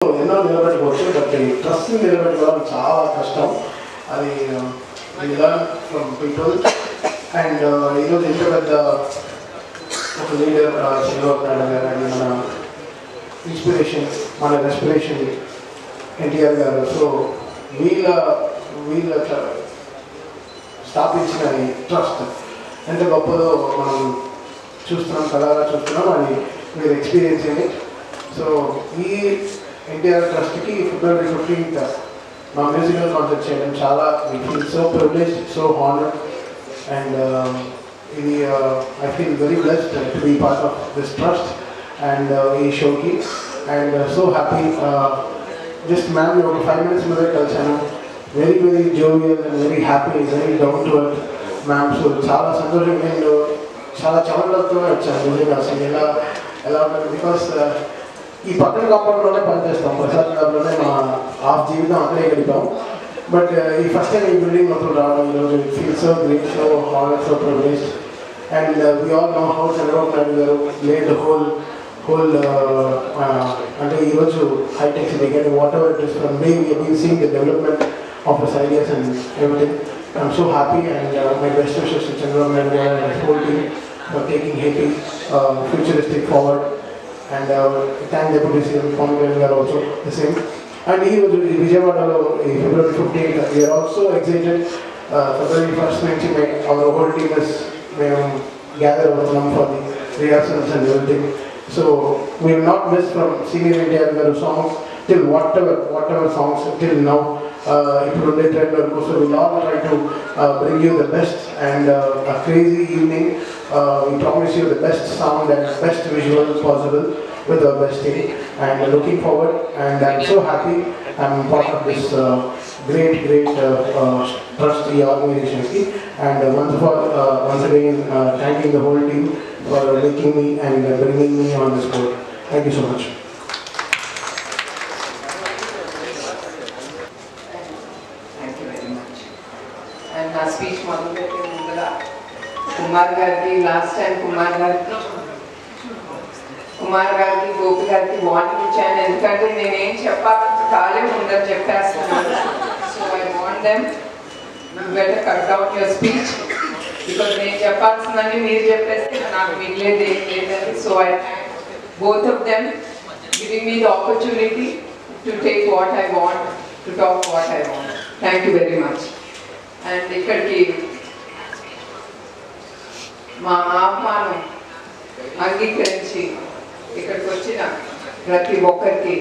ఎన్నో నిలబెట్టుకోవచ్చు, బట్ ఈ ట్రస్ట్ని నిలబెట్టుకోవడం చాలా కష్టం. అది లర్న్ ఫ్రమ్ పీపుల్. అండ్ ఈరోజు ఇంత పెద్ద ఒక లీడర్ చంద్రబాబు నాయుడు గారు అని మన ఇన్స్పిరేషన్, మన రెస్పిరేషన్ ఎన్టీఆర్ గారు. సో వీళ్ళ స్థాపించిన ఈ ట్రస్ట్ ఎంత గొప్పదో మనం చూస్తున్నాం, కళగా చూస్తున్నాం. అది మీరు ఎక్స్పీరియన్స్ అయ్యి. సో ఈ ఎన్టీఆర్ ట్రస్ట్కి February 15th మా మ్యూజికల్ కాన్సర్ట్ చేయడం చాలా feel so privileged, so honoured. And ఇది I feel very blessed to be part of this trust and ఈ షోకి. And so happy. Just ma'am ఒక 5 minutes ముందే కలిసాను. Very very jovial and very happy, very down to earth ma'am. So చాలా సంతోషం. నేను చాలా చమటలతోనే వచ్చాను నిజంగా. అసలు ఎలా ఉంటుంది బికాస్ ఈ పక్కన కాంపౌండ్లోనే పనిచేస్తాం, ప్రసాద్ నగర్లోనే మా హాఫ్ జీవితం అక్కడే గడిపాం. బట్ ఈ ఫస్ట్ టైం ఈ బిల్డింగ్ మొత్తం రావడం ఈరోజు it feel so great, so honour, so privileged. And we all know how Chandrababu Naidu garu laid whole అంటే ఈరోజు హైటెక్ సిటీ కానీ whatever it is from day we have been seeing the development of this ideas and everything. I'm so happy and my best wishes to Chandrababu Naidu garu and his whole team for taking Happy futuristic forward. And thank Deputy CM Pawan Kalyan garu also the same. And he was Vijayawada February 15th. We are also excited. February 1st nunchi our whole team is gather avutunnam for the rehearsals and everything. So we will not miss from senior NTR garu songs till whatever songs till now. Ippudu trend also we will all try to bring you the best and a crazy evening. We promise you the best sound and best visuals possible with our best team, and looking forward. And I'm so happy I'm part of this great trust organization. And once again thanking the whole team for making me and bringing me on this board. Thank you so much. And నా speech మొదలుపెట్టే ముందుగా కుమార్ గారికి last time Kumar గారికి గోపి గారికి warning ఇచ్చాను, ఎందుకంటే నేనేం చెప్పాలి కాలే ఉందని చెప్పేస్తున్నాను. So I want them you better cut down your speech, because నేను చెప్పాల్సిందని మీరు చెప్పేస్తే నాకు మిగిలేదు ఏం లేదని. So I thank both of them giving me the opportunity to take what I want, to talk what I want. Thank you very much. And ఇక్కడికి మా ఆహ్వానం అంగీకరించి ఇక్కడికి వచ్చిన ప్రతి ఒక్కరికి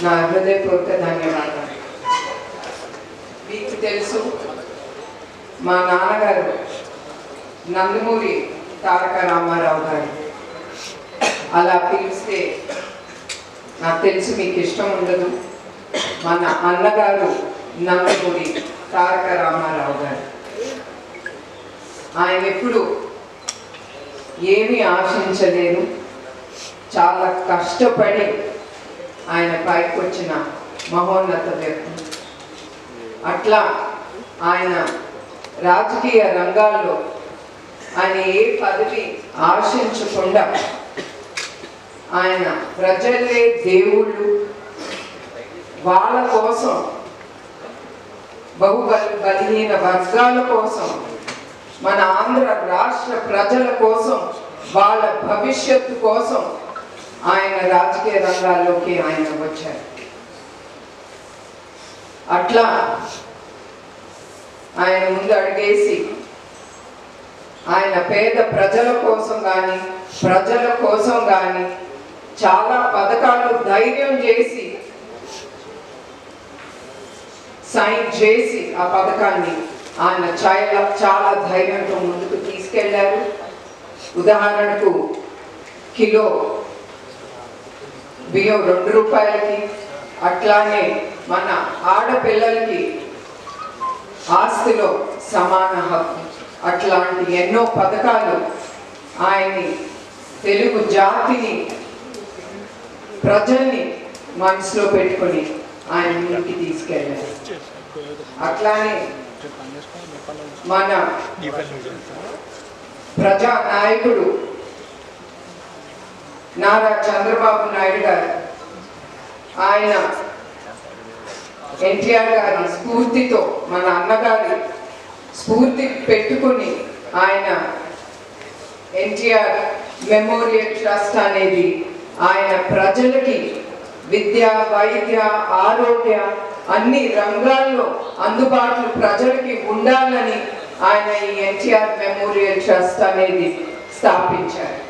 నా హృదయపూర్వక ధన్యవాదాలు. మీకు తెలుసు మా నాన్నగారు నందమూరి తారక రామారావు గారు. అలా పిలిస్తే నాకు తెలుసు మీకు ఇష్టం ఉండదు. మన అన్నగారు నందమూరి తారక రామారావు గారు. ఆయన ఎప్పుడు ఏమీ ఆశించలేదు, చాలా కష్టపడి ఆయన పైకి వచ్చిన మహోన్నత వ్యక్తి. అట్లా ఆయన రాజకీయ రంగాల్లో ఆయన ఏ పదవి ఆశించకుండా ఆయన ప్రజలే దేవుళ్ళు, వాళ్ళ కోసం బలహీన వర్గాల కోసం, మన ఆంధ్ర రాష్ట్ర ప్రజల కోసం, వాళ్ళ భవిష్యత్తు కోసం ఆయన రాజకీయ రంగాల్లోకి ఆయన వచ్చారు. అట్లా ఆయన ముందు అడిగేసి ఆయన పేద ప్రజల కోసం కానీ చాలా పథకాలు ధైర్యం చేసి సైన్ చేసి ఆ పథకాన్ని ఆయన చాలా ధైర్యంతో ముందుకు తీసుకెళ్లారు. ఉదాహరణకు కిలో బియ్యం 2 రూపాయలకి, అట్లానే మన ఆడపిల్లలకి ఆస్తిలో సమాన హక్కు, అట్లాంటి ఎన్నో పథకాలు ఆయన్ని తెలుగు జాతిని ప్రజల్ని మనసులో పెట్టుకొని ఆయన ముందుకి తీసుకెళ్ళారు. అట్లానే మన ప్రజా నాయకుడు నారా చంద్రబాబు నాయుడు గారు ఆయన ఎన్టీఆర్ గారి స్ఫూర్తితో, మన అన్నగారి స్ఫూర్తి పెట్టుకుని ఆయన ఎన్టీఆర్ మెమోరియల్ ట్రస్ట్ అనేది ఆయన ప్రజలకి విద్య, వైద్య, ఆరోగ్య అన్ని రంగాల్లో అందుబాటులో ప్రజలకి ఉండాలని ఆయన ఈ ఎన్టీఆర్ మెమోరియల్ ట్రస్ట్ అనేది స్థాపించారు.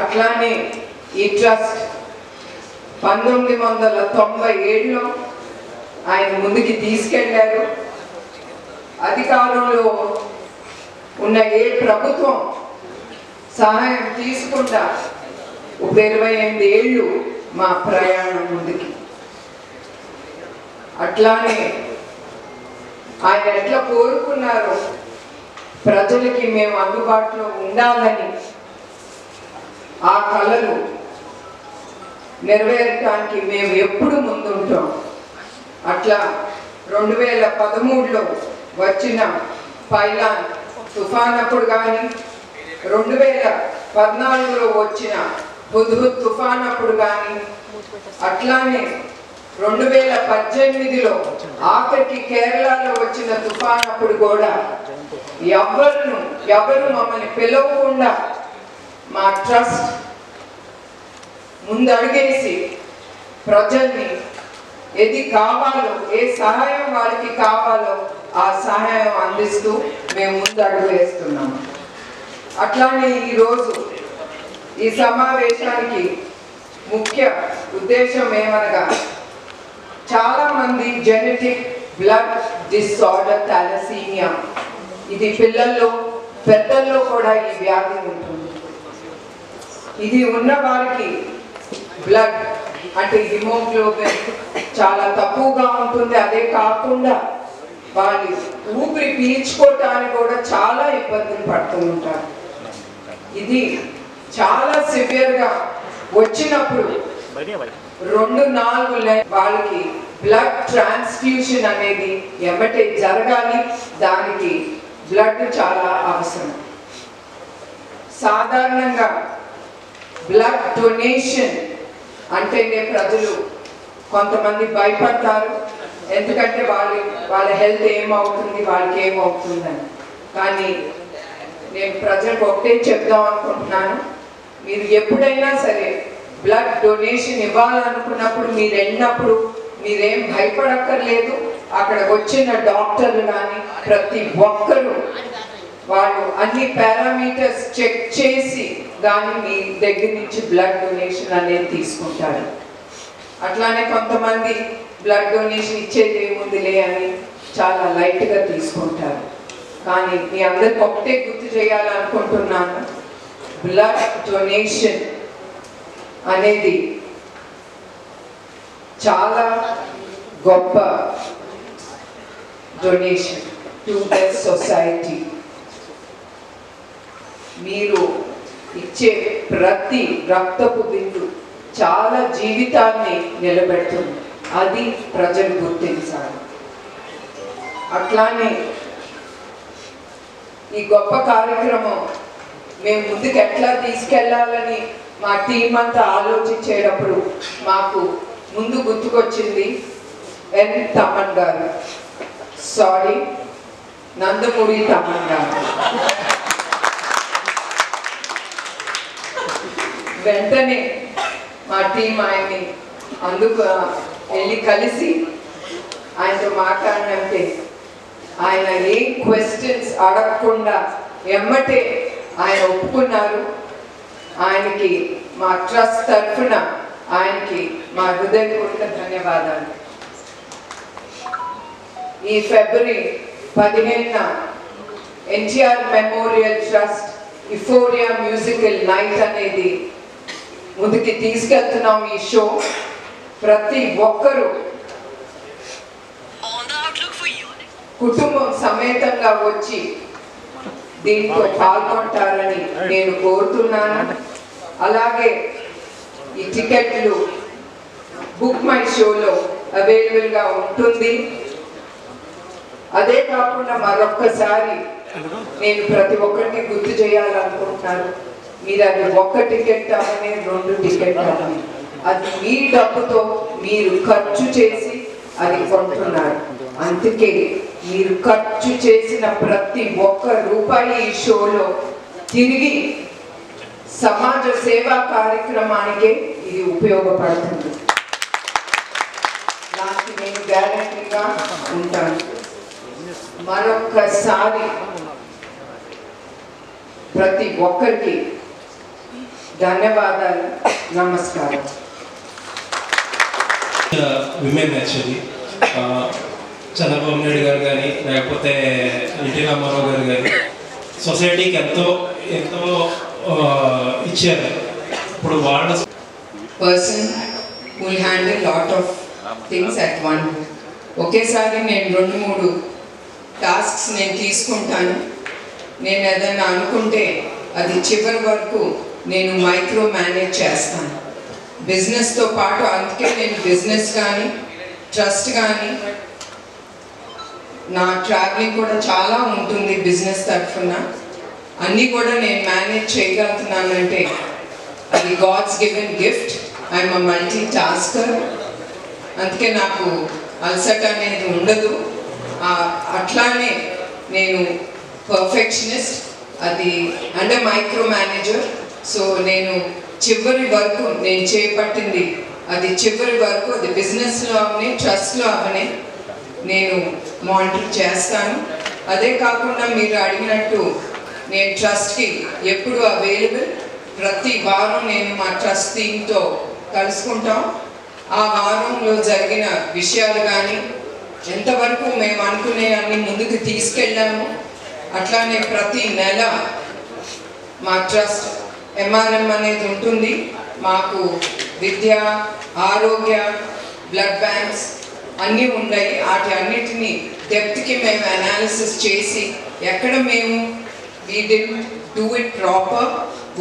అట్లానే ఈ ట్రస్ట్ 1997లో ఆయన ముందుకి తీసుకెళ్లారు. అధికారంలో ఉన్న ఏ ప్రభుత్వం సహాయం తీసుకుంటా 28 ఏళ్ళు మా ప్రయాణం ముందుకి. అట్లానే ఆయన ఎట్లా కోరుకున్నారో ప్రజలకి మేము అందుబాటులో ఉండాలని ఆ కళలు నెరవేరటానికి మేము ఎప్పుడు ముందుంటాం. అట్లా 2013లో వచ్చిన పైలాన్ తుఫాన్ అప్పుడు కానీ, 2014లో వచ్చిన హుద్హుద్ తుఫాన్ అప్పుడు కానీ, అట్లానే 2018లో ఆఖరికి కేరళలో వచ్చిన తుఫాన్ అప్పుడు కూడా ఎవరు మమ్మల్ని పిలవకుండా మా ట్రస్ట్ ముందడుగేసి ప్రజల్ని ఏది కావాలో, ఏ సహాయం వాళ్ళకి కావాలో ఆ సహాయం అందిస్తూ మేము ముందడుగు వేస్తున్నాము. అట్లానే ఈరోజు ఈ సమావేశానికి ముఖ్య ఉద్దేశం ఏమనగా, చాలా మంది జెనెటిక్ బ్లడ్ డిసార్డర్ థాలసీమియా, ఇది పిల్లల్లో పెద్దల్లో కూడా ఈ వ్యాధి ఉంటుంది. ఇది ఉన్న వారికి బ్లడ్ అంటే హిమోగ్లోబిన్ చాలా తక్కువగా ఉంటుంది. అదే కాకుండా వాళ్ళు ఊపిరి పీల్చుకోవటానికి కూడా చాలా ఇబ్బందులు పడుతూ ఉంటారు. ఇది చాలా సివియర్గా వచ్చినప్పుడు 2-4 వాళ్ళకి బ్లడ్ ట్రాన్స్ఫ్యూషన్ అనేది ఎమ్మటే జరగాలి. దానికి బ్లడ్ చాలా అవసరం. సాధారణంగా బ్లడ్ డొనేషన్ అంటేనే ప్రజలు కొంతమంది భయపడతారు. ఎందుకంటే వాళ్ళ హెల్త్ ఏమవుతుంది, వాళ్ళకి ఏమవుతుందని. కానీ నేను ప్రజలకు ఒకటే చెప్దాం అనుకుంటున్నాను, మీరు ఎప్పుడైనా సరే బ్లడ్ డొనేషన్ ఇవ్వాలనుకున్నప్పుడు మీరు వెళ్ళినప్పుడు మీరేం భయపడక్కర్లేదు. అక్కడ వచ్చిన డాక్టర్లు కానీ ప్రతి ఒక్కరూ వాళ్ళు అన్ని పారామీటర్స్ చెక్ చేసి దాన్ని మీ దగ్గర నుంచి బ్లడ్ డొనేషన్ అనేది తీసుకుంటారు. అట్లానే కొంతమంది బ్లడ్ డొనేషన్ ఇచ్చేది ఏముందిలే అని చాలా లైట్గా తీసుకుంటారు. కానీ మీ అందరికి ఒకటే గుర్తు చేయాలనుకుంటున్నాను, బ్లడ్ డొనేషన్ అనేది చాలా గొప్ప డొనేషన్ టు ద సొసైటీ. మీరు ఇచ్చే ప్రతి రక్తపు బిందు చాలా జీవితాన్ని నిలబెడుతుంది. అది ప్రజలు గుర్తించాలి. అట్లానే ఈ గొప్ప కార్యక్రమం మేము ముందుకు ఎట్లా తీసుకెళ్లాలని మా టీం అంతా ఆలోచించేటప్పుడు మాకు ముందు గుర్తుకొచ్చింది ఎన్ తమన్ గారు, సారీ నందమూరి తమన్ గారు. వెంటనే మా టీం ఆయన్ని అందుకు వెళ్ళి కలిసి ఆయనతో మాట్లాడినంటే ఆయన ఏ క్వశ్చన్స్ అడగకుండా ఎమ్మటే ఆయన ఒప్పుకున్నారు. ఆయనకి మా ట్రస్ట్ తరఫున ఆయనకి మా హృదయపూర్వక ధన్యవాదాలు. ఈ ఫిబ్రవరి 15న NTR memorial trust Euphoria musical night అనేది ముందుకి తీసుకెళ్తున్నాం. ఈ షో ప్రతి ఒక్కరూ కుటుంబం సమేతంగా వచ్చి దీంట్లో పాల్గొంటారని నేను కోరుతున్నాను. అలాగే ఈ టికెట్లు బుక్ మై షోలో అవైలబుల్గా ఉంటుంది. అదే కాకుండా మరొక్కసారి నేను ప్రతి ఒక్కరికి గుర్తు చేయాలనుకుంటున్నాను, మీరు అది ఒక్క టికెట్ అవనే 2 టికెట్ అవని అది మీ డబ్బుతో మీరు ఖర్చు చేసి అది కొంటున్నారు. అందుకే మీరు ఖర్చు చేసిన ప్రతి ఒక్క రూపాయి ఈ షోలో తిరిగి సమాజ సేవా కార్యక్రమానికే ఇది ఉపయోగపడుతుంది. నాకు నేను గ్యారెంటీగా ఉంటాను. మరొక్కసారి ప్రతి ఒక్కరికి ధన్యవాదాలు, నమస్కారం. విమెన్ యాక్చువల్లీ చంద్రబాబు నాయుడు గారు కానీ లేకపోతే ఎన్టీ రామారావు గారు కానీ సొసైటీకి ఎంతో ఎంతో ఇచ్చారు. ఇప్పుడు వాళ్ళ person will handle lot of things at one. ఒకేసారి నేను 2-3 టాస్క్స్ నేను తీసుకుంటాను. నేను ఏదైనా అనుకుంటే అది చివరి వరకు నేను మైక్రో మేనేజ్ చేస్తాను బిజినెస్తో పాటు. అందుకే నేను బిజినెస్ కానీ ట్రస్ట్ కానీ నా ట్రావెలింగ్ కూడా చాలా ఉంటుంది బిజినెస్ తరఫున. అన్నీ కూడా నేను మేనేజ్ చేయగలుగుతున్నానంటే అది God's given gift. I'm a multitasker. అందుకే నాకు అలసట అనేది ఉండదు. అట్లానే నేను పర్ఫెక్షనిస్ట్, అది అంటే మైక్రో మేనేజర్. సో నేను చివరి వరకు నేను చేపట్టింది అది చివరి వరకు అది బిజినెస్లో అవని ట్రస్ట్లో అవని నేను మానిటర్ చేస్తాను. అదే కాకుండా మీరు అడిగినట్టు నేను ట్రస్ట్కి ఎప్పుడు అవైలబుల్. ప్రతి వారం నేను మా ట్రస్ట్ టీమ్తో కలుసుకుంటాం. ఆ వారంలో జరిగిన విషయాలు కానీ ఎంతవరకు మేము అనుకునే అన్ని ముందుకు తీసుకెళ్ళాము. అట్లానే ప్రతి నెల మా ట్రస్ట్ ఎంఆర్ఎం అనేది ఉంటుంది. మాకు విద్య, ఆరోగ్య, బ్లడ్ బ్యాంక్స్ అన్నీ ఉన్నాయి. వాటి అన్నిటినీ డెప్త్కి మేము అనాలిసిస్ చేసి ఎక్కడ మేము we didn't do it proper,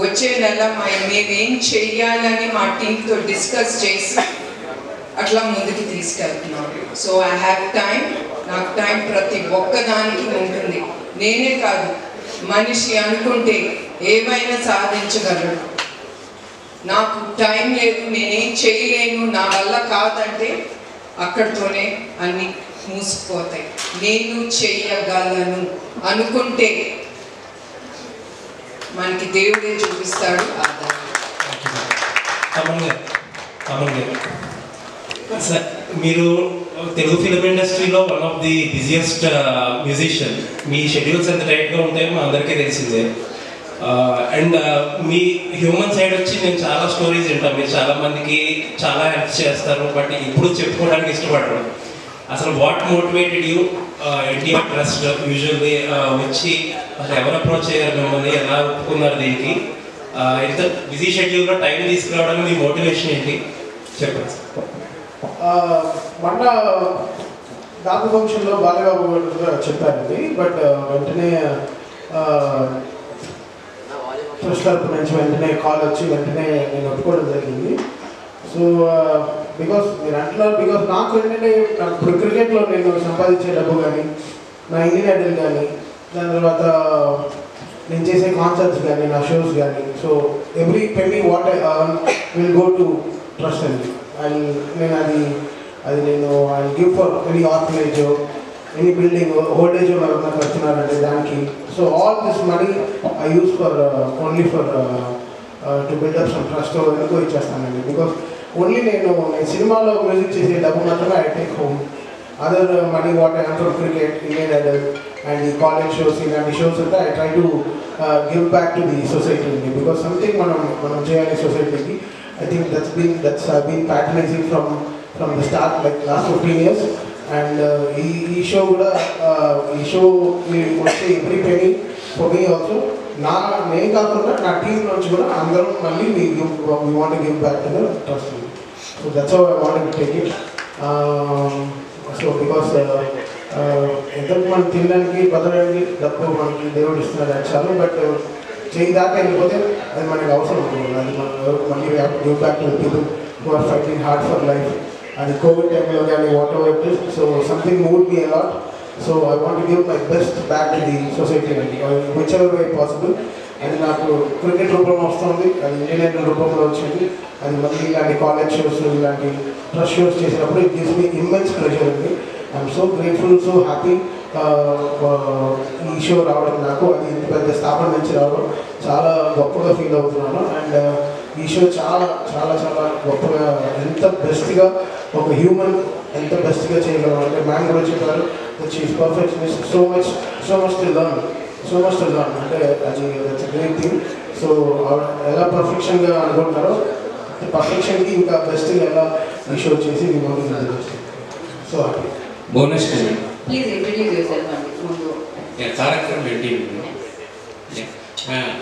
వచ్చే నెల మేమేం చెయ్యాలని మా టీంతో డిస్కస్ చేసి అట్లా ముందుకు తీసుకెళ్తున్నాం. So I have time. నాకు టైం ప్రతి ఒక్కదానికి ఉంటుంది. నేనే కాదు, మనిషి అనుకుంటే ఏమైనా సాధించగలడు. నాకు టైం లేదు, నేనేం చేయలేను, నా వల్ల కాదంటే అక్కడితోనే అన్నీ మూసిపోతాయి. నేను చేయగలను అనుకుంటే మనకి దేవుడే చూపిస్తాడు ఆధారం. సార్, మీరు తెలుగు ఫిలిం ఇండస్ట్రీలో one of the busiest musician. Me schedules ఎంత టైట్గా ఉంటాయో మా అందరికీ తెలిసిందే. అండ్ మీ హ్యూమన్ సైడ్ వచ్చి నేను చాలా స్టోరీస్ వింటాను. మీరు చాలా మందికి చాలా హెల్ప్ చేస్తారు, బట్ ఇప్పుడు చెప్పుకోవడానికి ఇష్టపడరు. అసలు what motivated you NTR trust usually వచ్చి అసలు ఎవరు అప్రోచ్ అయ్యారు మిమ్మల్ని, ఎలా ఒప్పుకున్నారు దీనికి, ఇంత బిజీ షెడ్యూల్లో టైం తీసుకురావడానికి మీ మోటివేషన్ ఏంటి చెప్పండి సార్. మొన్న దాపు ఫంక్షన్లో బాలబాబు గారు చెప్పారండి. బట్ వెంటనే ట్రస్ట్ తరపు నుంచి వెంటనే కాల్ వచ్చి వెంటనే నేను ఒప్పుకోవడం జరిగింది. సో బికాస్ మీరు అంటున్నారు, బికాస్ నాకు ఏంటంటే ఇప్పుడు క్రికెట్లో నేను సంపాదించే డబ్బు కానీ, నా ఇండియన్ ఐడల్ కానీ, దాని తర్వాత నేను చేసే కాన్సర్ట్స్ కానీ, నా షోస్ కానీ, so every penny what I earn will go to trust అండి. నేను అది నేను I give for any orphanage, any building, old age ఎవరైనా కడుతున్నారంటే దానికి. So all this money I use for only for to build up some trust ఎందుకో ఇచ్చేస్తానండి. Because only నేను సినిమాలో మ్యూజిక్ చేసే డబ్బు మాత్రమే I take home. Other money what I for cricket, Indian Idol and ఈ కాలేజ్ షోస్, ఇలాంటి షోస్ అంతా I try to give back to the society అండి. బికాస్ సంథింగ్ మనం చేయాలి సొసైటీకి. I think that's been patronizing from the start, like last 15 years. And ఈ show కూడా ఈ షో వచ్చే every penny for me also, నేను కాకుండా నా టీం నుంచి కూడా అందరం మళ్ళీ we want give back to the trust. So that's how I want to take it. So because ఎంతకు మనం తినడానికి బతకడానికి డబ్బు మనకి దేవుడు ఇస్తున్నాడు అది చాలు. బట్ చేయి దాకా వెళ్ళిపోతే అది మనకి అవసరం ఉంటుంది. అది మనం మళ్ళీ give back to people who are fighting hard for life. అది కోవిడ్ టైంలో కానీ whatever it is. So something moved me a lot. So I want give my best back to the society అండి, విచ్ ఎవర్ వే పాసిబుల్. అది నాకు cricket రూపంలో వస్తుంది, అది engineering రూపంలో వచ్చింది, అది మళ్ళీ ఇలాంటి కాలేజ్ షోస్ ఇలాంటి ట్రస్ట్ షోస్ చేసినప్పుడు it gives me immense pressure అండి. I'm so grateful, so happy ఈ షో రావడం, నాకు అది ఇంత పెద్ద స్థాపన నుంచి రావడం చాలా గొప్పగా ఫీల్ అవుతున్నాను. అండ్ ఈ షో చాలా చాలా చాలా గొప్పగా, ఎంత బెస్ట్గా ఒక హ్యూమన్ ఎంత బెస్ట్గా చేయగలం అంటే మ్యామ్ కూడా చెప్పారు she's perfectionist, so much to learn అంటే అది గ్రేట్ థింగ్. సో ఎలా పర్ఫెక్షన్గా అనుకుంటారో పర్ఫెక్షన్కి ఇంకా బెస్ట్గా ఎలా ఈ షో చేసి మేము so happy. Bonus please introduce yourself అండి ముందు. Tarak from NTV.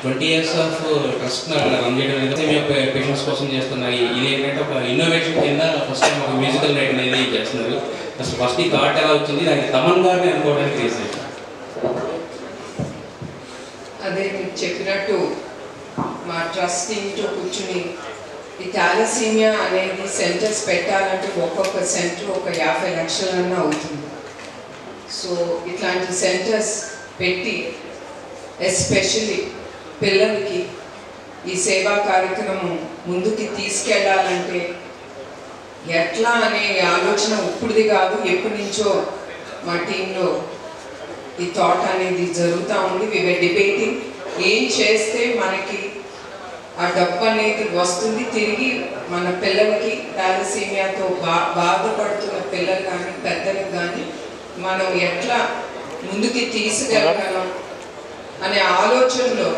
20 years of trust run చేయడం అనేది మీ యొక్క పేషెంట్స్ కోసం చేస్తున్నారు. ఇది ఏంటంటే ఒక ఇన్నోవేషన్ కింద ఫస్ట్ టైం ఒక మ్యూజికల్ నైట్ అనేది చేస్తున్నారు. అసలు ఫస్ట్ ఈ థాట్ ఎలా వచ్చింది, దానికి తమన్ గారిని అనుకోవడానికి రీజన్? అదే మీకు చెప్పినట్టు మా ట్రస్ట్ టీమ్తో కూర్చుని ఈ థాలసీమియా అనేది సెంటర్స్ పెట్టాలంటే ఒక్కొక్క సెంటర్ ఒక 50 లక్షలన్నా అవుతుంది. సో ఇట్లాంటి సెంటర్స్ పెట్టి ఎస్పెషల్లీ పిల్లలకి ఈ సేవా కార్యక్రమం ముందుకి తీసుకెళ్ళాలంటే ఎట్లా అనే ఆలోచన ఇప్పుడుది కాదు, ఎప్పటి నుంచో మా టీంలో ఈ థాట్ అనేది జరుగుతూ ఉంది. వి వర్ డిబేటింగ్ ఏం చేస్తే మనకి ఆ డబ్బు అనేది వస్తుంది తిరిగి మన పిల్లలకి, థాలసీమియాతో బాధపడుతున్న పిల్లలు కానీ పెద్దలకు కానీ మనం ఎట్లా ముందుకి తీసుకెళ్ళగలం అనే ఆలోచనలో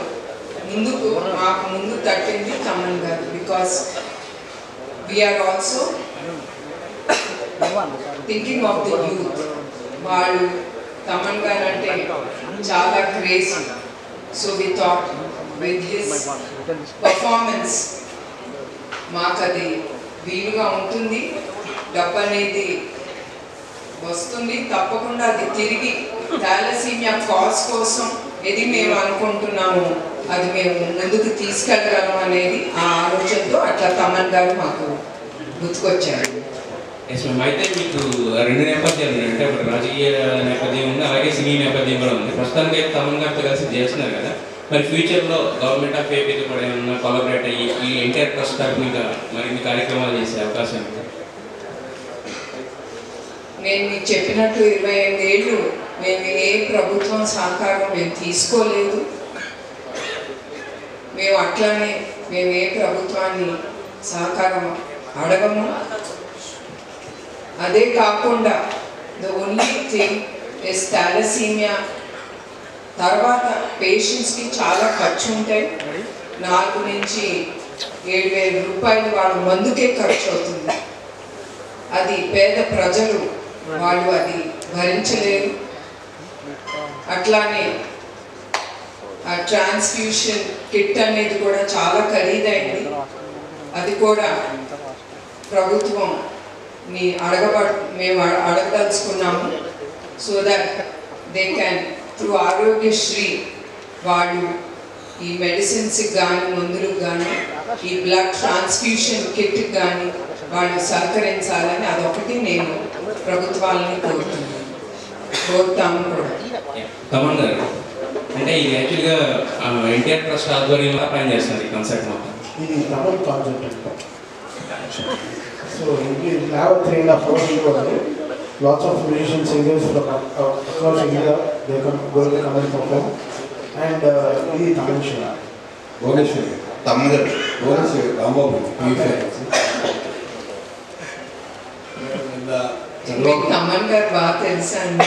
మాకు ముందు తట్టింది Thaman garu. Because we're also thinking of the youth. వాళ్ళు తమన్ గారు అంటే చాలా craze. So we thought with his performance మాకు అది వీలుగా ఉంటుంది, డబ్బు అనేది వస్తుంది తప్పకుండా, అది తిరిగి థాలసీమియా కాజ్ కోసం ఇది మేము అనుకుంటున్నాము, అది మేము ముందుకు తీసుకెళ్ళగలం అనేది ఆ ఆలోచనతో అట్లా తమన్ గారు మాకు గుర్తుకొచ్చారు. అయితే మీకు 2 నేపథ్యాలు ఉన్నాయి, అంటే ఒకటి రాజకీయ నేపథ్యం ఉంది, అలాగే సినీ నేపథ్యం కూడా ఉంది. ప్రస్తుతానికి అయితే తమన్ గారితో కలిసి చేస్తున్నారు కదా, మరి ఫ్యూచర్లో గవర్నమెంట్ ఆఫ్ ఏపీతో కూడా ఏమన్నా కొలాబరేట్ అయ్యి ఈ ఎన్టీఆర్ ట్రస్ట్ తరఫున మరిన్ని కార్యక్రమాలు చేసే అవకాశం ఉంది? నేను మీకు చెప్పినట్టు 25 ఏళ్ళు మేము ఏ ప్రభుత్వం సహకారం మేము తీసుకోలేదు. మేము అట్లానే మేము ఏ ప్రభుత్వాన్ని సహకారం అడగము. అదే కాకుండా the only thing is thalassemia తర్వాత పేషెంట్స్కి చాలా ఖర్చు ఉంటాయి. 4,000 నుంచి 7,000 రూపాయలు వాళ్ళ మందుకే ఖర్చు అవుతుంది. అది పేద ప్రజలు వాళ్ళు అది భరించలేరు. అట్లానే ఆ ట్రాన్స్ఫ్యూషన్ కిట్ అనేది కూడా చాలా ఖరీదైంది. అది కూడా ప్రభుత్వం మేము అడగదలుచుకున్నాము. So that they can through Aarogyasri వాళ్ళు ఈ మెడిసిన్స్కి కానీ మందులకు కానీ ఈ బ్లడ్ ట్రాన్స్ఫ్యూషన్ కిట్కి కానీ వాళ్ళు సహకరించాలని అదొకటి నేను ప్రభుత్వాలని కోరుతాము కూడా. తమన్ గారు అంటే ఇది యాక్చువల్గా ఎన్టీఆర్ ట్రస్ట్ ఆధ్వర్యంలో పనిచేస్తుంది ఈ కాన్సెప్ట్ మొత్తం. ఇది తమన్ కాన్సెప్ట్ అంట. సో ఇది have 3.5 hours. Lots of musicians, singers from across India, they come and perform. And ఇది తమన్ షో. భువనేశ్వరి తమ్ముడు భువనేశ్వరి రాంబాబు తమన్ గారు బాగా తెలుసా అండి?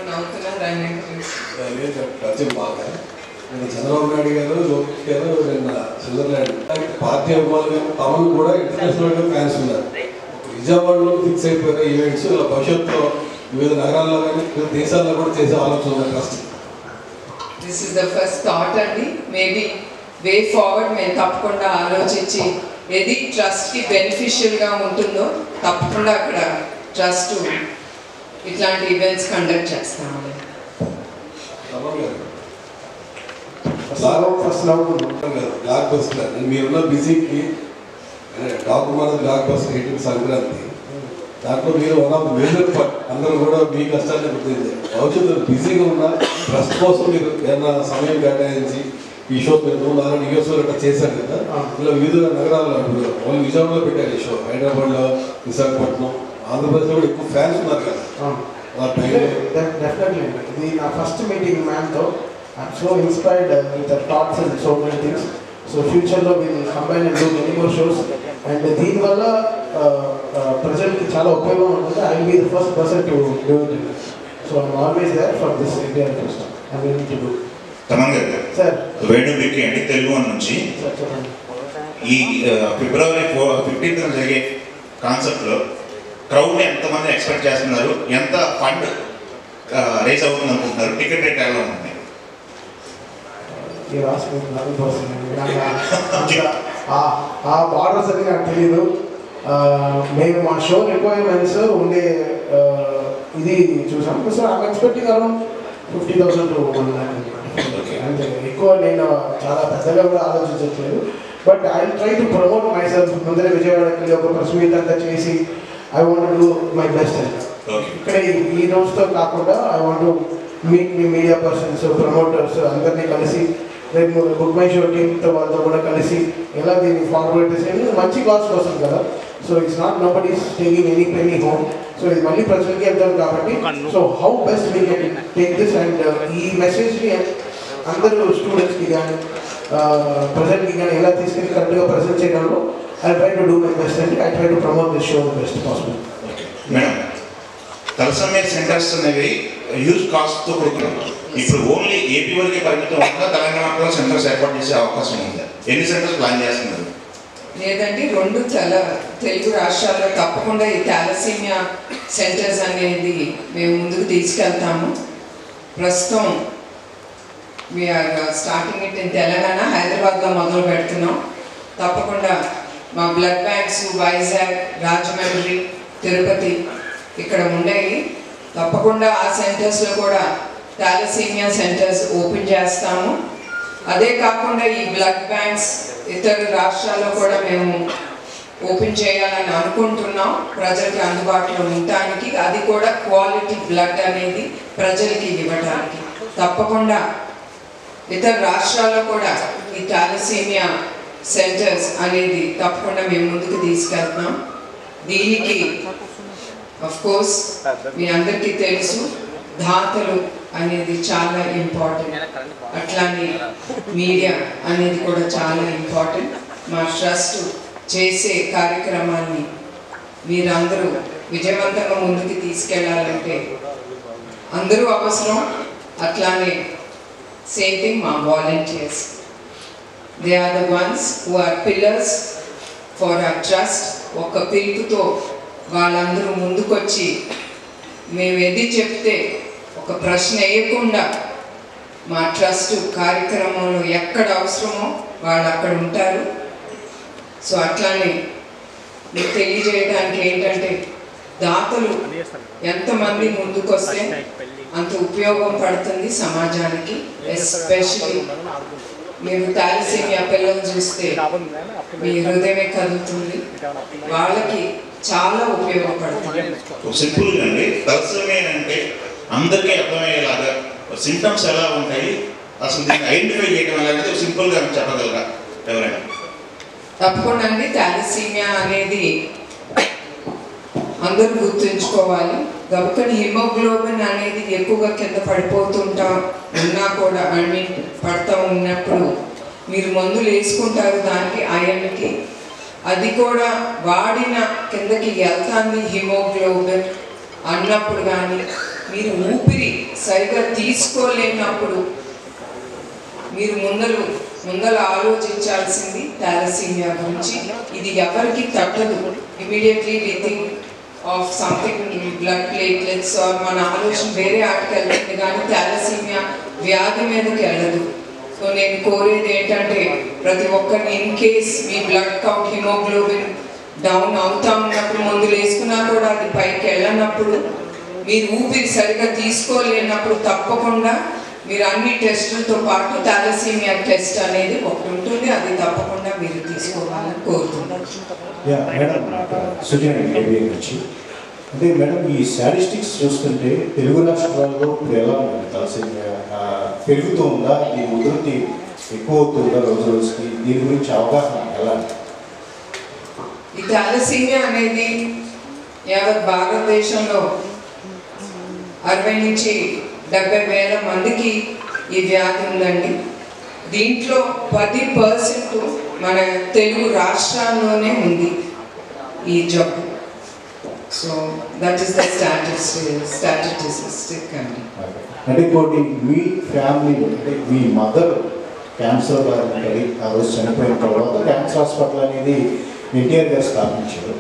నవ్వుతున్నారని పరిచయం బాగా. నేను చంద్రబాబు నాయుడు గారు, లోకేష్ గారు, నిన్న స్విట్జర్లాండ్ పార్టీ అభిమానులు తమను కూడా ఇంటర్నేషనల్గా ఫ్యాన్స్ ఉన్నారు. విజయవాడలో ఫిక్స్ అయిపోయిన ఈవెంట్స్ ఇలా భవిష్యత్తులో వివిధ నగరాల్లో కానీ వివిధ దేశాల్లో కూడా చేసే ఆలోచన ఉంది trust. This is the first thought అండి. మేబీ వే ఫార్వర్డ్ మేము తప్పకుండా ఆలోచించి ఏది ట్రస్ట్కి బెనిఫిషియల్గా ఉంటుందో తప్పకుండా అక్కడ ట్రస్ట్ ఇట్లాంటి ఈవెంట్స్ కండక్ట్ చేస్తామండి. బ్లాక్ బస్టర్ మీరున్న బిజీకి document blockbuster hit Sankranti దాంట్లో మీరు వన్ ఆఫ్ మేజర్ పార్ట్. అందరూ కూడా మీ కష్టాన్ని గుర్తించారు. భవిష్యత్తులో బిజీగా ఉన్న ట్రస్ట్ కోసం మీరు ఏదైనా సమయం కేటాయించి ఈ షో మీరు 4 యూఎస్లో అట్లా చేశారు కదా, ఇలా వివిధ నగరాల్లో వాళ్ళు విజయవాడలో పెట్టారు ఈ షో, హైదరాబాద్లో, విశాఖపట్నం, ఆంధ్రప్రదేశ్లో కూడా ఎక్కువ ఫ్యాన్స్ ఉన్నారు కదా. డెఫినెట్లీ ఇది నా ఫస్ట్ మీటింగ్ మ్యామ్తో. I'm so inspired with thoughts and so many things. So ఫ్యూచర్లో will combine and do many more shows. And దీనివల్ల ప్రజలకి చాలా ఉపయోగం ఉంటుంది. I will be the first person to do it. So I'm always there for this India trust. I will to do. Thaman garu sir Venu Vicky అండి, Telugu one నుంచి. ఈ ఫిబ్రవరి 15th జరిగే కాన్సెప్ట్లో క్రౌడ్ని ఎంతమంది ఎక్స్పెక్ట్ చేస్తున్నారు, ఎంత ఫండ్ రేజ్ అవుతుంది అనుకుంటున్నారు, టికెట్ రేట్ ఎలా ఉంది? ఆ బార్డర్స్ అని నాకు తెలీదు. మేము మా షో రిక్వైర్మెంట్స్ ఉండే ఇది చూసాం. So I'm expecting around 50,000 to 1 lakh. అంతే, ఎక్కువ నేను చాలా పెద్దగా కూడా ఆలోచించట్లేదు. But I try to promote myself. ముందరే విజయవాడకి ఒక ప్రెస్ మీట్ అంతా చేసి I want do my best. ఇక్కడ ఈ రోజుతో కాకుండా ఐ వాంట్ మీట్ మీ మీడియా పర్సన్స్, ప్రమోటర్స్ అందరినీ కలిసి రేపు బుక్ మై షో టీమ్తో వాళ్ళతో కూడా కలిసి ఎలా దీన్ని ఫార్వర్డ్ చేసేది మంచి కాజ్ కోసం కదా. So it's not nobody is taking any penny home. So ఇది మళ్ళీ ప్రజలకి వెళ్తాం కాబట్టి so how best we can take this. And ఈ మెసేజ్ని అందరూ స్టూడెంట్స్కి కానీ ప్రజెంట్కి కానీ ఎలా తీసుకెళ్ళి కరెక్ట్గా ప్రజెంట్ చేయడంలో I try to do my best and I try to promote this show the best possible. Madam, thalassemia centres అనేవి హ్యూజ్ కాస్ట్తో కూడుకున్నాయి. ఇప్పుడు ఓన్లీ ఏపీ వరకే పరిమితం ఉందా, తెలంగాణలో సెంటర్స్ ఏర్పాటు చేసే అవకాశం ఉందా? ఎన్ని సెంటర్స్ ప్లాన్ చేస్తున్నారు? లేదండి, 2 తెలుగు రాష్ట్రాల్లో తప్పకుండా ఈ థాలసీమియా సెంటర్స్ అనేది మేము ముందుకు తీసుకెళ్తాము. ప్రస్తుతం we're starting it in Telangana, హైదరాబాద్లో మొదలు పెడుతున్నాం. తప్పకుండా మా బ్లడ్ బ్యాంక్స్ వైజాగ్, రాజమండ్రి, తిరుపతి ఇక్కడ ఉండేవి. తప్పకుండా ఆ సెంటర్స్లో కూడా థాలసీమియా సెంటర్స్ ఓపెన్ చేస్తాము. అదే కాకుండా ఈ బ్లడ్ బ్యాంక్స్ ఇతర రాష్ట్రాల్లో కూడా మేము ఓపెన్ చేయాలని అనుకుంటున్నాం, ప్రజలకి అందుబాటులో ఉండటానికి. అది కూడా క్వాలిటీ బ్లడ్ అనేది ప్రజలకి ఇవ్వడానికి. తప్పకుండా ఇతర రాష్ట్రాల్లో కూడా ఈ థాలసీమియా సెంటర్స్ అనేది తప్పకుండా మేము ముందుకు తీసుకెళ్తున్నాం. దీనికి అఫ్కోర్స్ మీ అందరికీ తెలుసు, దాతలు అనేది చాలా ఇంపార్టెంట్. అట్లానే మీడియా అనేది కూడా చాలా ఇంపార్టెంట్. మా ట్రస్ట్ చేసే కార్యక్రమాన్ని మీరందరూ విజయవంతంగా ముందుకు తీసుకెళ్లాలంటే అందరూ అవసరం. అట్లానే సేమ్ థింగ్ మా volunteers, they are the ones who are pillars for our trust. ఒక పిలుపుతో వాళ్ళందరూ ముందుకొచ్చి మేము ఏది చెప్తే ఒక ప్రశ్న వేయకుండా మా ట్రస్ట్ కార్యక్రమంలో ఎక్కడ అవసరమో వాళ్ళు అక్కడ ఉంటారు. సో అట్లానే మీకు తెలియజేయడానికి ఏంటంటే, దాతలు ఎంతమంది ముందుకొస్తే అంత ఉపయోగం పడుతుంది సమాజానికి. ఎస్పెషలీ మీరు థాలసీమియా పిల్లలు చూస్తే మీ హృదయమే కదులుతుంది, వాళ్ళకి చాలా ఉపయోగపడుతుంది. సింపుల్గా అండి, తలసమేం అంటే అందరికీ అర్థమయ్యేలాగా సింటమ్స్ ఎలా ఉంటాయి, అసలు దీన్ని ఐడెంటిఫై చేయడం అనేది సింపుల్గా చెప్పగలరా ఎవరైనా? తప్పకుండా అండి. థాలసీమియా అనేది అందరూ గుర్తుంచుకోవాలి. గబుకని హిమోగ్లోబిన్ అనేది ఎక్కువగా కింద ఉన్నా కూడా పడుతూ ఉన్నప్పుడు మీరు మందులు వేసుకుంటారు దానికి, ఐరన్కి. అది కూడా వాడిన కిందకి వెళ్తాంది హిమోగ్లోబిన్ అన్నప్పుడు కానీ, మీరు ఊపిరి సరిగా తీసుకోలేనప్పుడు మీరు ముందల ఆలోచించాల్సింది థాలసీమియా గురించి. ఇది ఎవరికి తట్టదు. Immediately we think of something blood platelets or మన ఆలోచన వేరే ఆటకి వెళ్తుంది కానీ థాలసీమియా వ్యాధి మీదకి వెళ్ళదు. సో నేను కోరేది ఏంటంటే, ప్రతి ఒక్కరిని in case me blood count haemoglobin down అవుతా ఉన్నప్పుడు మందులు వేసుకున్నా కూడా అది పైకి వెళ్ళనప్పుడు, మీరు ఊపిరి సరిగా తీసుకోలేనప్పుడు తప్పకుండా మీరు అన్ని టెస్టులతో పాటు థాలసీమియా టెస్ట్ అనేది ఒకటి ఉంటుంది, అది తప్పకుండా మీరు తీసుకోవాలని కోరుతున్నాను. అంటే మేడం ఈ స్టాటిస్టిక్స్ చూస్తుంటే తెలుగు రాష్ట్రాల్లో ఇప్పుడు ఎలా ఉంది పెరుగుతూ ఉందా, దీని ఉధృతి ఎక్కువ అవుతుందా రోజు రోజుకి, దీని గురించి అవగాహన ఎలా? ఈ థాలసీమియా అనేది యావత్ భారతదేశంలో 60 నుంచి 70 వేల మందికి ఈ వ్యాధి ఉందండి. దీంట్లో 10% మన తెలుగు రాష్ట్రాల్లోనే ఉంది ఈ జబ్బు. So that is the statistic అండి. అంటే ఇంకోటి మీ ఫ్యామిలీ అంటే మీ మదర్ క్యాన్సర్ బారిన ఆ రోజు చనిపోయిన తర్వాత క్యాన్సర్ హాస్పిటల్ అనేది ఎన్టీఆర్ గారు స్థాపించారు.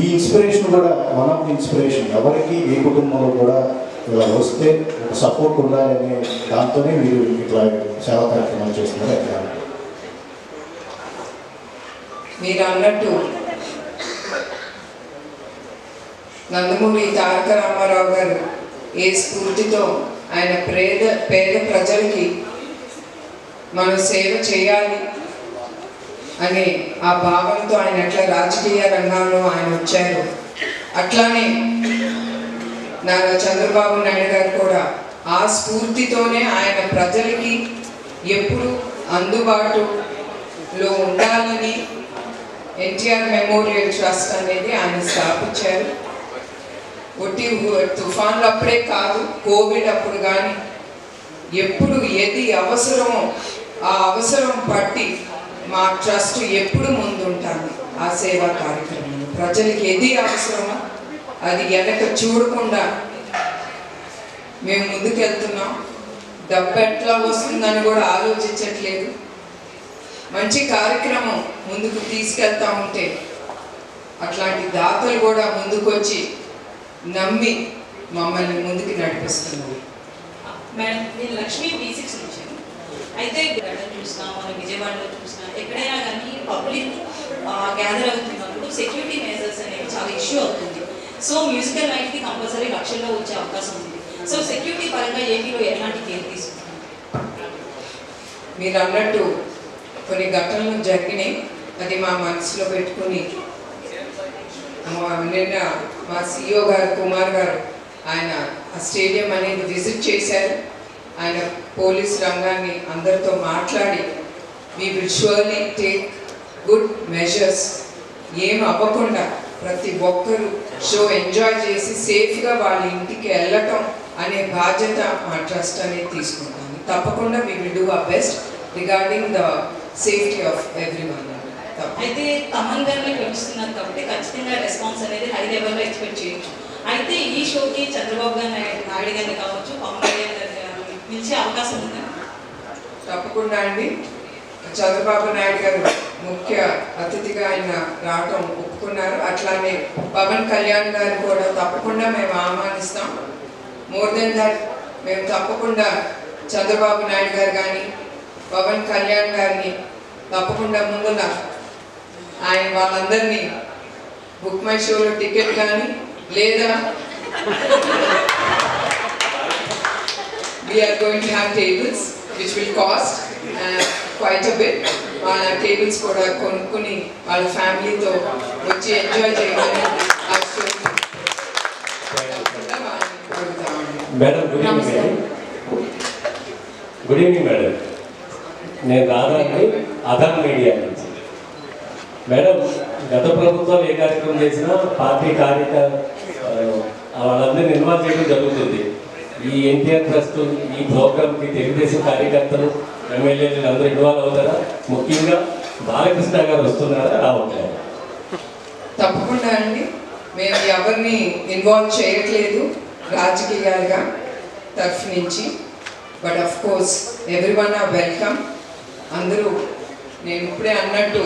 ఈ ఇన్స్పిరేషన్ కూడా వన్ ఆఫ్ ది ఇన్స్పిరేషన్, ఎవరికి ఏ కుటుంబంలో కూడా ఇలా వస్తే ఒక సపోర్ట్ ఉండాలనే దాంతోనే మీరు ఇట్లా సేవా కార్యక్రమాలు చేస్తున్నారు. ఎట్లా మీరు అన్నట్టు నందమూరి తారక రామారావు గారు ఏ స్ఫూర్తితో ఆయన పేద ప్రజలకి మనం సేవ చేయాలి అనే ఆ భావంతో ఆయన ఎట్లా రాజకీయ రంగంలో ఆయన వచ్చారు, అట్లానే నారా చంద్రబాబు నాయుడు గారు కూడా ఆ స్ఫూర్తితోనే ఆయన ప్రజలకి ఎప్పుడు అందుబాటులో ఉండాలని ఎన్టీఆర్ మెమోరియల్ ట్రస్ట్ అనేది ఆయన స్థాపించారు. ఒట్టి తుఫాన్లు అప్పుడే కాదు, కోవిడ్ అప్పుడు కానీ ఎప్పుడు ఏది అవసరమో ఆ అవసరం బట్టి మా ట్రస్ట్ ఎప్పుడు ముందుంటుంది. ఆ సేవా కార్యక్రమంలో ప్రజలకి ఏది అవసరమో అది వెనక చూడకుండా మేము ముందుకెళ్తున్నాం. డబ్బు ఎట్లా వస్తుందని కూడా ఆలోచించట్లేదు. మంచి కార్యక్రమం ముందుకు తీసుకెళ్తా ఉంటే అట్లాంటి దాతలు కూడా ముందుకొచ్చి నమ్మి మమ్మల్ని ముందుకు నడిపిస్తున్నారు. మేడం, నేను లక్ష్మీ B6 నుంచి. అయితే చూసినా మనం విజయవాడలో చూసినా ఎక్కడైనా కానీ పబ్లిక్ గ్యాదర్ అవుతున్నప్పుడు సెక్యూరిటీ మెజర్స్ అనేవి చాలా ఇష్యూ అవుతుంది. సో మ్యూజికల్ నైట్కి కంపల్సరీ లక్షల్లో వచ్చే అవకాశం ఉంది. సో సెక్యూరిటీ పరంగా ఏపీలో ఎలాంటి కేర్ తీసుకుంటారు? మీరు అన్నట్టు కొన్ని ఘటనలు జరిగినాయి, అది మా మనసులో పెట్టుకుని నిన్న మా CEO గారు కుమార్ గారు ఆయన ఆ స్టేడియం అనేది విజిట్ చేశారు. ఆయన పోలీస్ రంగాన్ని అందరితో మాట్లాడి we will surely take good measures, ఏం అవ్వకుండా ప్రతి ఒక్కరూ షో ఎంజాయ్ చేసి సేఫ్గా వాళ్ళ ఇంటికి వెళ్ళటం అనే బాధ్యత మా ట్రస్ట్ అనేది తీసుకుంటాను. తప్పకుండా we will do our best regarding the safety of everyone. అయితే తమన్ గారిని పిలుస్తున్నారు కాబట్టి ఖచ్చితంగా రెస్పాన్స్ అనేది హై లెవెల్లో ఎక్స్పెక్ట్ చేయొచ్చు. అయితే ఈ షోకి చంద్రబాబు గారు నాయుడు గారిని కావచ్చు, పవన్ కళ్యాణ్ గారిని పిలిచే అవకాశం ఉంది? తప్పకుండా అండి. చంద్రబాబు నాయుడు గారు ముఖ్య అతిథిగా ఆయన రావటం ఒప్పుకున్నారు. అట్లానే పవన్ కళ్యాణ్ గారు కూడా తప్పకుండా మేము ఆహ్వానిస్తాం. మోర్ దెన్ దట్ మేము తప్పకుండా చంద్రబాబు నాయుడు గారు కానీ పవన్ కళ్యాణ్ గారిని తప్పకుండా ముందున ఆయన వాళ్ళందరినీ బుక్ మై షోలో టికెట్ కానీ లేదా we're going to have tables which will cost quite a bit. వాళ్ళ టేబుల్స్ కూడా కొనుక్కుని వాళ్ళ ఫ్యామిలీతో వచ్చి ఎంజాయ్ చేయమని ఆ show madam. Good evening madam. Good evening madam. నేను రాధాని ఆధార్ మీడియా నుంచి. మేడం, గత ప్రభుత్వం ఏ కార్యక్రమం చేసినా పార్టీ వాళ్ళందరినీ ఇన్వాల్వ్ చేయడం జరుగుతుంది. ఈ ఎన్టీఆర్ ట్రస్ట్ ఈ ప్రోగ్రామ్కి తెలుగుదేశం కార్యకర్తలు ఎమ్మెల్యేలు అందరూ ఇన్వాల్వ్ అవుతారా? ముఖ్యంగా బాలకృష్ణ గారు వస్తున్నారా, రావట్లేదా? తప్పకుండా అండి. మేము ఎవరిని ఇన్వాల్వ్ చేయట్లేదు రాజకీయాలుగా తరఫు నుంచి. But of course everyone are welcome. అందరూ నేను ఇప్పుడే అన్నట్టు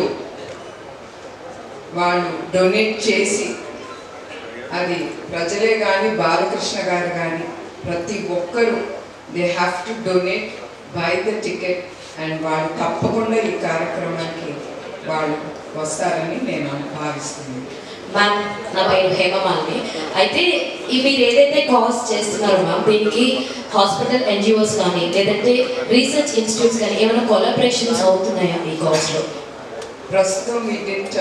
వాళ్ళు డొనేట్ చేసి, అది ప్రజలే కానీ బాలకృష్ణ గారు కానీ ప్రతి ఒక్కరూ they have to donate by the ticket and వాళ్ళు తప్పకుండా ఈ కార్యక్రమానికి వాళ్ళు వస్తారని నేను భావిస్తున్నాను. మ్యామ్, నా పేరు హేమమాలిని. అయితే మీరు ఏదైతే కాజ్ చేస్తున్నారో మ్యామ్, దీనికి హాస్పిటల్ NGOs కానీ లేదంటే రీసెర్చ్ ఇన్స్టిట్యూట్స్ కానీ ఏమైనా కొలాబరేషన్స్ అవుతున్నాయా ఈ కాజ్లో? ప్రస్తుతం we didn't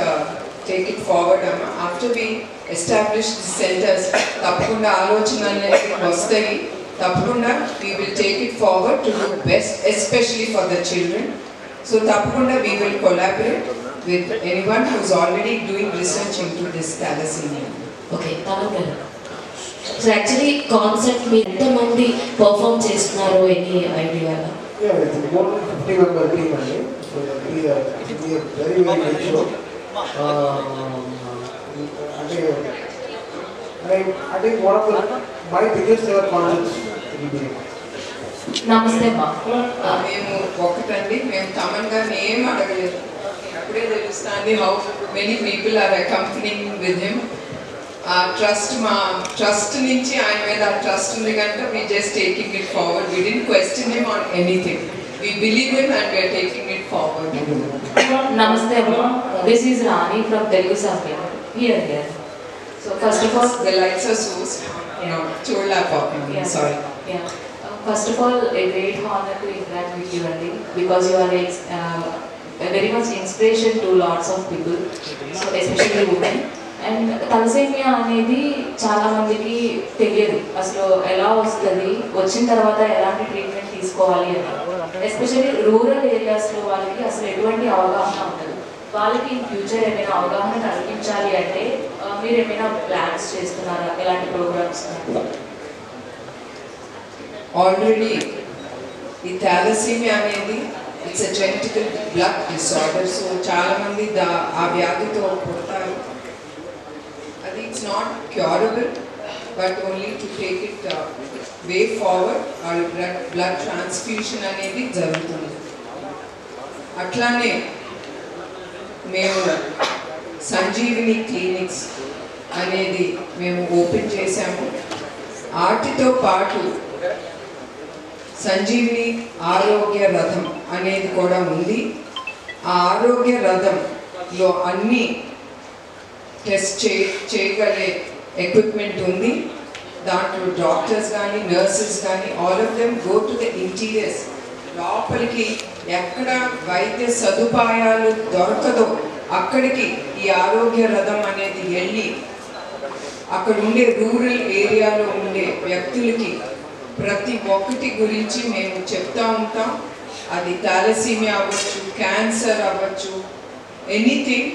take it forward. After we establish the centers, tapakunda alochana anedi vastayi. Tapakunda we will take it forward to do best, especially for the children. So tapakunda we will collaborate with anyone who is already doing research into this thalassemia. Okay, Taman. So actually concept me entamandi perform chestunnaru any idea? Yeah, it's more than 50 member team only. So it will be a very big show. I think one of my biggest ever concerts will be. Namaste ma. మేము ఒకటండి మేము తమన్ గారిని ఏం అడగలేదు. అప్పుడే తెలుస్తుంది how many people are accompanying with him. ఆ trust నుంచి ఆయన మీద ఆ ట్రస్ట్ ఉంది కనుక we just taking it forward. We didn't question him on anything. We believe him and we are taking it forward. Namaste ma. This is Rani from Telugu Samya. Here. So first of all, the lights are so chola popping. Yeah. Sorry. Yeah. First of all, a great honor to interact with you, Andy, because you are a very much inspiration to lots of people, so especially women. And thalassemia అనేది చాలా మందికి తెలియదు అసలు ఎలా వస్తుంది, వచ్చిన తర్వాత ఎలాంటి ట్రీట్మెంట్ తీసుకోవాలి అని. ఎస్పెషల్లీ రూరల్ ఏరియాస్లో వాళ్ళకి అసలు ఎటువంటి అవగాహన ఉండదు. వాళ్ళకి ఇన్ ఫ్యూచర్ ఏమైనా అవగాహన కల్పించాలి అంటే మీరు ఏమైనా ప్లాన్స్ చేస్తున్నారా, ఎలాంటి ప్రోగ్రామ్స్? ఆల్రెడీ ఈ thalassemia అనేది it's a genetical blood disorder. So చాలా మంది ఆ వ్యాధితో పుడతారు. అది it's not curable, but only to take it way forward వాళ్ళ బ్లడ్ ట్రాన్స్ఫ్యూషన్ అనేది జరుగుతుంది. అట్లానే మేము సంజీవిని క్లినిక్స్ అనేది మేము ఓపెన్ చేశాము. వాటితో పాటు సంజీవిని ఆరోగ్య రథం అనేది కూడా ఉంది. ఆ ఆరోగ్య రథంలో అన్ని టెస్ట్ చేయగలే ఎక్విప్మెంట్ ఉంది. దాంట్లో డాక్టర్స్ కానీ నర్సెస్ కానీ all of them go to the interiors. లోపలికి ఎక్కడ వైద్య సదుపాయాలు దొరకదో అక్కడికి ఈ ఆరోగ్య రథం అనేది వెళ్ళి అక్కడ ఉండే రూరల్ ఏరియాలో ఉండే వ్యక్తులకి ప్రతి ఒక్కటి గురించి మేము చెప్తా ఉంటాం. అది థాలసీమియా అవ్వచ్చు, క్యాన్సర్ అవ్వచ్చు, ఎనీథింగ్.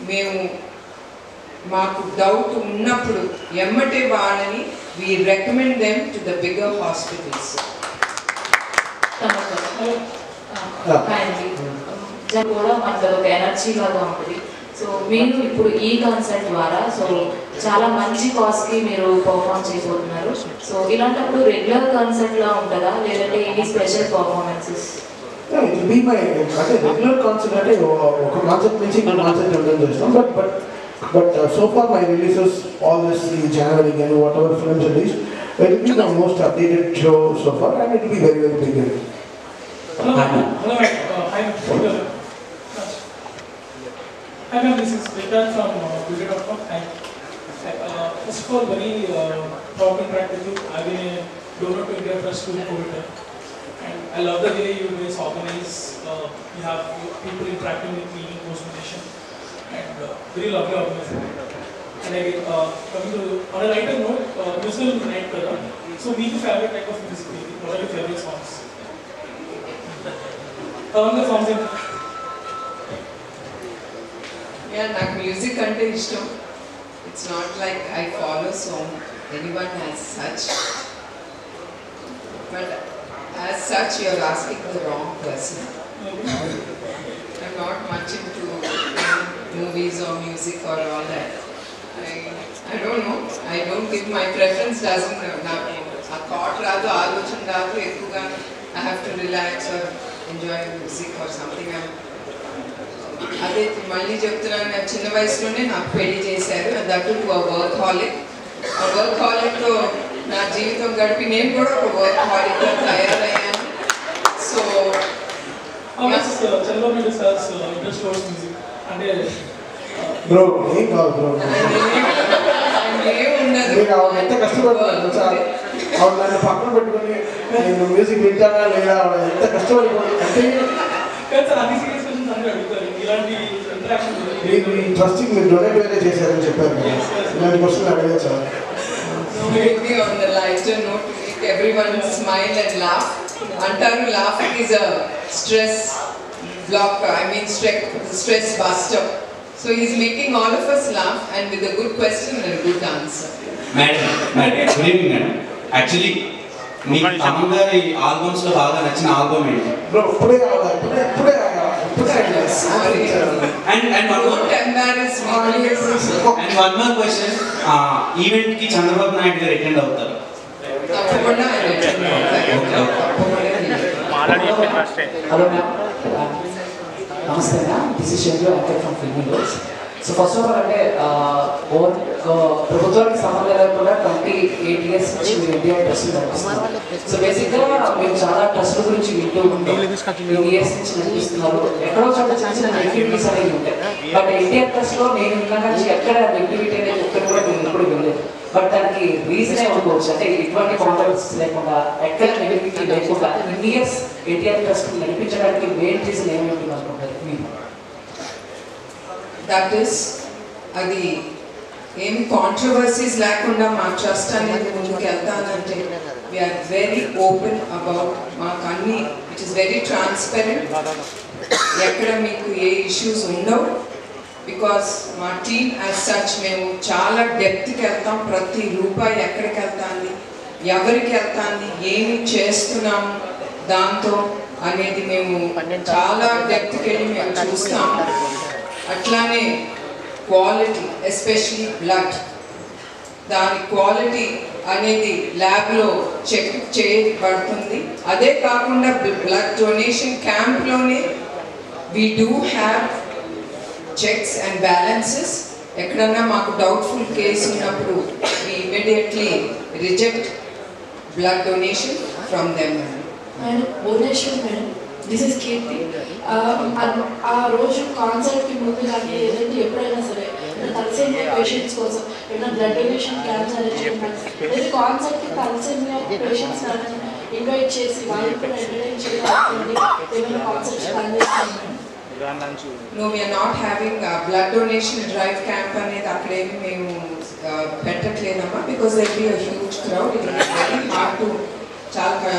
మేము మాకు డౌట్ ఉన్నప్పుడు ఎమ్మటే వాళ్ళని we recommend them to the bigger hospitals. కూడా మనకు ఒక ఎనర్జీ లాగా ఉంటుంది. సో మీరు ఇప్పుడు ఈ కాన్సర్ట్ ద్వారా సో చాలా మంచి కాస్ట్కి మీరు పర్ఫామ్ చేయబోతున్నారు. సో ఇలాంటప్పుడు రెగ్యులర్ కాన్సర్ట్ లా ఉంటుందా, లేదంటే any special performances? It be my అంటే రెగ్యులర్ కాన్సర్ట్ అంటే ఒక కాన్సర్ట్ నుంచి ఇంకో కాన్సర్ట్ ఉండడం చేస్తాం. But so far my releases, all this in January and whatever films released, it will be the most updated show so far and it will be very very big. Hello, hi ma'am, this is Vikrant from Google.com. First of all, very proud to interact with you. I've been a donor to India Trust to COVID, and I love the way you guys organize. You have people interacting with me in post-production, and very lovely organization. And again, coming to on a lighter note, musical night kada. So, what's your favorite type of music? What are your favorite songs? The songs in. Yeah, నాకు music అంటే ఇష్టం. It's not like I follow song anyone has such, but as such you are asking the wrong person. I'm not much into movies or music or all that. I don't know. I don't give my preference doesn't నాకు ఆ thought రాదు, ఆలోచన రాదు ఎక్కువగా. I have to relax or enjoy music or something. అదే మళ్ళీ చెప్తున్నాను, నేను చిన్న వయసులోనే నాకు పెళ్లి చేశారు. That too workaholic. ఆ వర్క్ హాలిక్తో నా జీవితం గడిపి నేను కూడా ఒక వర్క్ హాలిక్గా తయారయ్యాను. So Chandrababu sir's interest towards music అంటే బ్రో ఏం కాదు బ్రో, ఏముండదు. ఎంత కష్టపడుతున్నాను సార్. ఆవిడ నన్ను పక్కన పెట్టుకుని నేను మ్యూజిక్ వింటానా లేదా, ఆవిడ ఎంత కష్టపడిపోయింది అంటే సార్ అన్ని సీరియస్ క్వశ్చన్స్ అందరూ అడుగుతారు. ఇలాంటి ఎంత interaction. ఈ ట్రస్టింగ్ మీరు డొనేట్ వేరే చేశారని చెప్పారు కదా, ఇలాంటి question అడగచ్చా? Maybe on the lighter note, to make everyone smile and laugh. Antaru laughing is a stress blocker, stress buster. So he's making all of us laugh and with a good question and a good answer. Madam, good evening madam. Actually, మీ తమన్ గారి albums లో బాగా నచ్చిన album ఏంటి? Bro ఇప్పుడే and one more question. Event కి చంద్రబాబు నాయుడు గారు attend అవుతారు? తప్పకుండా Hello ma'am. Namaste ma'am. This is Chandru Anker from Film News. So first of all, అంటే ప్రభుత్వానికి సంబంధం లేకుండా 28 years నుంచి మీరు ఇండియా ట్రస్ట్ నడిపిస్తున్నారు. సో బేసిక్గా మేము చాలా ట్రస్ట్ గురించి వింటూ ఉంటాం. ఇయర్స్ నుంచి నడిపిస్తున్నారు. ఎక్కడో చోట చిన్న చిన్న నెగిటివిటీస్ అనేవి ఉంటాయి. బట్ ఇండియా ట్రస్ట్లో నేను ఇంకా ఎక్కడ నెగిటివిటీ అనేది ఒక్కటి కూడా నేను ఎప్పుడు వినలేదు. బట్ దానికి రీజన్ అనుకోవచ్చు, అంటే ఎటువంటి కాంట్రవర్సీస్ లేకుండా ఎక్కడ నెగిటివిటీ లేకుండా ఇండియా ట్రస్ట్ నడిపించడానికి మెయిన్ రీజన్ ఏమిటి అనుకుంటారు మీరు? దట్ ఈస్ అది ఏమి కాంట్రవర్సీస్ లేకుండా మా ట్రస్ట్ అనేది ముందుకు వెళ్తానంటే వీఆర్ వెరీ ఓపెన్ అబౌట్ మాకు అన్ని విచ్ ఇస్ వెరీ ట్రాన్స్పరెంట్. ఎక్కడ మీకు ఏ ఇష్యూస్ ఉండవు. బికాస్ మా టీమ్ యాజ్ సచ్ మేము చాలా డెప్త్కి వెళ్తాం. ప్రతి రూపాయి ఎక్కడికి వెళ్తాంది, ఎవరికి వెళ్తాంది, ఏమి చేస్తున్నాము దాంతో అనేది మేము చాలా డెప్త్కి వెళ్ళి మేము చూస్తాం. అట్లానే క్వాలిటీ, ఎస్పెషలీ బ్లడ్, దాని క్వాలిటీ అనేది ల్యాబ్లో చెక్ చేయబడుతుంది. అదే కాకుండా బ్లడ్ డొనేషన్ క్యాంప్లోనే we do have checks and balances. ఎక్కడన్నా మాకు డౌట్ఫుల్ కేసు ఉన్నప్పుడు we immediately reject blood donation from them. And Bhubaneswar madam, this is Keerthi. ఆ రోజు కాన్సర్ట్కి ముందు కానీ ఏదైతే ఎప్పుడైనా సరే తలసేమియా పేషెంట్స్ కోసం ఏమైనా బ్లడ్ డొనేషన్ క్యాంప్స్ అనేది లేదా కాన్సర్ట్కి తలసేమియా పేషెంట్స్ ఇన్వైట్ చేసి వాళ్ళు కూడా ఎంటర్టైన్ చేయడానికి ఏమైనా కాన్సర్ట్స్ ప్లాన్ చేస్తాం? No, we are not having a blood donation drive camp అనేది అక్కడేమి మేము పెట్టట్లేదమ్మా. Because there will be a huge crowd. It will be very hard to చాలా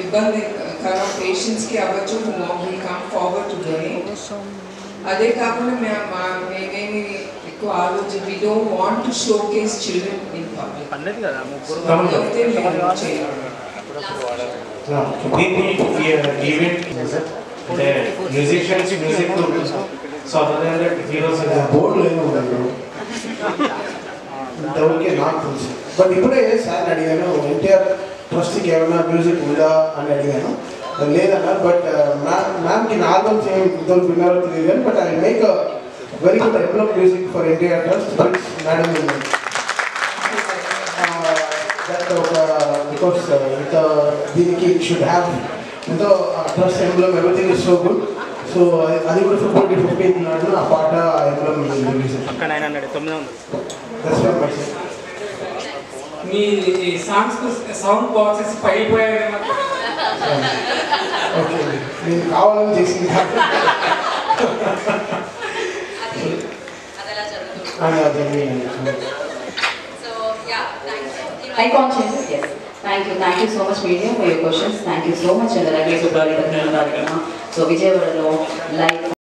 ఇబ్బందికర పేషెంట్స్కి అవ్వచ్చు who will come forward to donate. అదే కాకుండా మేమేమి ఎక్కువ ఆలోచన we don't want to showcase children in public. అంటే musicians music so other than that heroes board లేదు ఇంతవరకే నాకు తెలుసు. బట్ ఇప్పుడే సార్ అడిగాను, ఎన్టీఆర్ ట్రస్ట్కి ఏమైనా మ్యూజిక్ ఉందా అని అడిగాను. లేదన్నారు. బట్ మ్యామ్కి నా ఆల్బమ్స్ ఏమి ఇంతవరకు విన్నారో తెలియదు కానీ but I make a very good emblem music for NTR trust madam. That ఒక బికాస్ ఇంత దీనికి షుడ్ హ్యావ్ ఎంతో trust emblem everything is so good. So అది కూడా ఫిబ్రవరి 15 నాడు ఆ పాట ఎంబ్లమ్ రిలీజ్. మీ సాంగ్స్ సౌండ్ బాక్సెస్ పైపోయాయి. ఓకే, నేను కావాలని చేసింది Thank you so much media for your questions. Thank you so much. And the regular so Vijayawada live